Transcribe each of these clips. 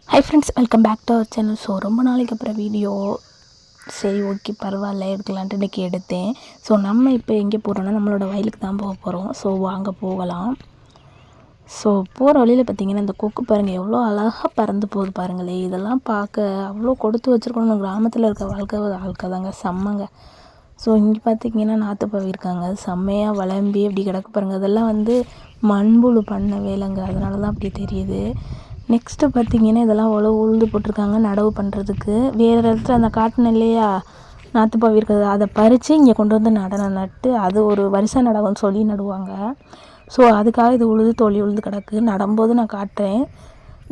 High friends, welcome back to our channel. So ரொம்ப நாளைக்கு அப்புறம் வீடியோ சரி ஓகே பரவாயில்ல எடுக்கலான்ட்டு இன்றைக்கி எடுத்தேன். ஸோ நம்ம இப்போ எங்கே போகிறோன்னா நம்மளோட வயலுக்கு தான் போக போகிறோம். ஸோ வாங்க போகலாம். ஸோ போகிற வழியில் பார்த்திங்கன்னா இந்த கொக்கு பாருங்கள் எவ்வளோ அழகாக பறந்து போகுது பாருங்களே. இதெல்லாம் பார்க்க அவ்வளோ கொடுத்து வச்சுருக்கணும். கிராமத்தில் இருக்க வாழ்க்கை தாங்க செம்மங்க. ஸோ இங்கே பார்த்திங்கன்னா நாற்றுப்பவி இருக்காங்க, செம்மையாக வளம்பி அப்படி கிடக்கு பாருங்கள். அதெல்லாம் வந்து மண்புழு பண்ண வேலைங்க, அதனால தான் அப்படி தெரியுது. நெக்ஸ்ட்டு பார்த்திங்கன்னா இதெல்லாம் உழுது போட்டிருக்காங்க நடவு பண்ணுறதுக்கு. வேறு இடத்துல அந்த காட்டின இல்லையா நாற்றுப்பவி இருக்கிறது, அதை பறித்து இங்கே கொண்டு வந்து நட்டு அது ஒரு வருஷ நடவுன்னு சொல்லி நடுவாங்க. ஸோ அதுக்காக இது உழுது கிடக்கு. நடும்போது நான் காட்டுறேன்.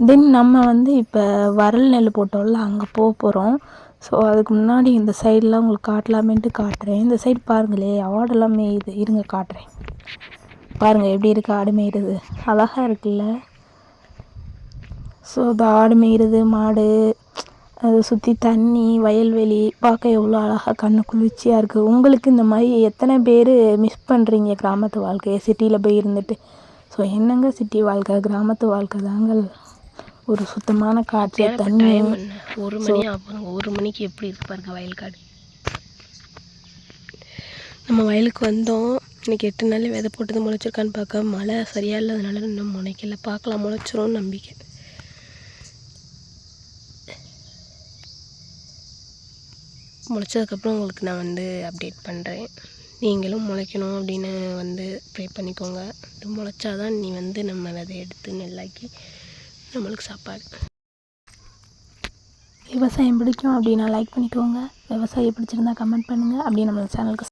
தென் நம்ம வந்து இப்போ வரல் நெல் போட்டோம்ல அங்கே போகிறோம். ஸோ அதுக்கு முன்னாடி இந்த சைடெலாம் உங்களுக்கு காட்டலாமேன்ட்டு காட்டுறேன். இந்த சைடு பாருங்களே ஆடெல்லாம் மேயுது, இருங்க காட்டுறேன். பாருங்கள் எப்படி இருக்குது ஆடு மேய்கிறது, அழகாக இருக்குல்ல. ஸோ இந்த ஆடு மேய்கிறது, மாடு, அதை சுற்றி தண்ணி, வயல்வெளி பார்க்க எவ்வளோ அழகாக கண்ணு குளிர்ச்சியாக இருக்குது. உங்களுக்கு இந்த மாதிரி எத்தனை பேர் மிஸ் பண்ணுறீங்க கிராமத்து வாழ்க்கையை சிட்டியில் போய் இருந்துட்டு? ஸோ என்னங்க சிட்டி வாழ்க்கை, கிராமத்து வாழ்க்கை தாங்க ஒரு சுத்தமான காற்று, தண்ணி. ஒரு மணி ஆகும், ஒரு மணிக்கு எப்படி இருக்கு பாருங்க வயல்காடு. நம்ம வயலுக்கு வந்தோம். இன்றைக்கி 8 நாள் விதை போட்டது முளைச்சிருக்கான்னு பார்க்க மழை சரியாக இல்லாதனால இன்னும் முளைக்கல. பார்க்கலாம், முளைச்சிரும் நம்பிக்கை. முளைச்சதுக்கப்புறம் உங்களுக்கு நான் வந்து அப்டேட் பண்ணுறேன். நீங்களும் முளைக்கணும் அப்படின்னு வந்து ப்ரே பண்ணிக்கோங்க. இது முளைச்சாதான் நீ வந்து நம்ம விதை எடுத்து நெல்லாக்கி நம்மளுக்கு சாப்பாடு. விவசாயம் பிடிக்கும் அப்படின்னா லைக் பண்ணிக்கோங்க. விவசாயம் பிடிச்சிருந்தா கமெண்ட் பண்ணுங்கள். அப்படியே நம்ம சேனலுக்கு